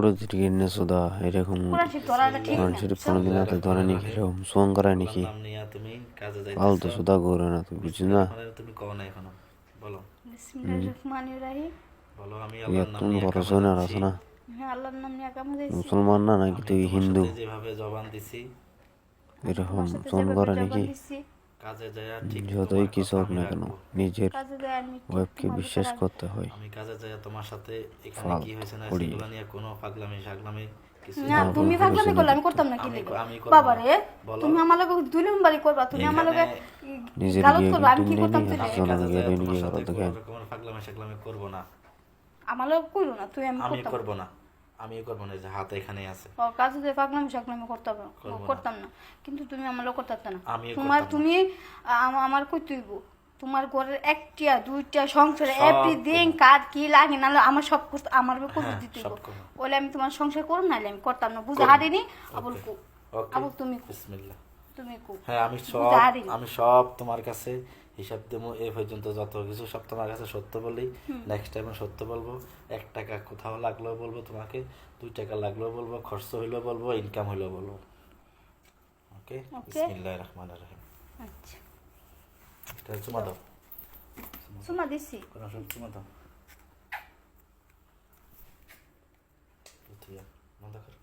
প্রতিদিন সুদা এরকম কোরআন শরীফ ধরাটা ঠিক কোরআন না শরীফ কোনোদিন হাতে ধরে নাকি এরকম সোয়াং করায় নাকি নাম নিয়ে তুমি কাজে ফালতু যাইতেছো সুদা করে না তুমি বুঝছো না তুমি কও না এখনো বলো বিসমিল্লাহির রহমানির রহিম। বলো আমি তুই আল্লাহর এত নাম নিয়ে বড় কামে সোনার যাচ্ছি আছো না হ্যাঁ আল্লাহর নাম নিয়ে কামে যাইছি। মুসলমান না নাকি আমি তুই তোমার হিন্দু সাথে যেভাবে জবান দিছি এরকম তোমার সাথে সোন যেভাবে করে জবান নাকি দিছি কাজে যায় ঠিক যতই তোমার কিছু কথা হোক আমি না কেন রাখবো নিজের কাজে দেয় আমি ঠিক ওয়েবকে তোমার বিশ্বাস কথা করতে হয় আমি কাজে যায় তোমার সাথে এখানে ফাল কি হয়েছে না করি সেগুলো নিয়ে কোনো পাগলামি সাগলামি কিছু না বাবা তুমি হয়েছে পাগলামি করলে আমি নাকি করতাম না কি আমি লিগে আমি করবো বাবা না। রে বলো। তুমি আমার লগে দুই নম্বরই করবা তুমি আমার লগে নিজের গালত বিয়ে করবা আমি কি কিন্তু করতাম নেই, তুই আমি জনগণ কাজে যায় গেলে তোমার নিয়ে সাথে গেলো কোনো দেখেন রকমের পাগলামি সাগলামি করবো না আমার লগে কইরো না তুই আমি আমি করতাম করবো না আমি করবো না যে হাত এখানে আছে ও কাজে দিয়ে পাগলামি সাগলামি করতাম করবো না। করতাম না কিন্তু তুমি আমার লগে করতে না আমিও তোমার করতাম না। তুমি আমার কই তুইব তোমার ঘরের একটা দুইটা সংসারে সব এভরিথিং কার কি লাগে না লাগে, আমার সব করতে আমার উপর করে হ্যাঁ, দিতে সব করবো। বলে আমি তোমার সংসার করব না আমি করতাম না বুঝে করবো। হারিনি আবুল ওকে। কু ওকে আবুল তুমি কু বিসমিল্লাহ তুমি কু হ্যাঁ আমি সব জানি। আমি সব তোমার কাছে হিসাব দেবো এ পর্যন্ত যত কিছু সব তোমার কাছে সত্য বললেই নেক্সট টাইম সত্য বলবো 1 টাকা কোথাও লাগলেও বলবো তোমাকে 2 টাকা লাগলেও বলবো খরচ হইলেও বলবো ইনকাম হইলেও বলবো ওকে বিসমিল্লাহির রহমানির রহিম আচ্ছা এটা চুমা দাও শোনা দিছি কোরআন শরীফ চুমা দাও ঠিক আছে বন্ধ কর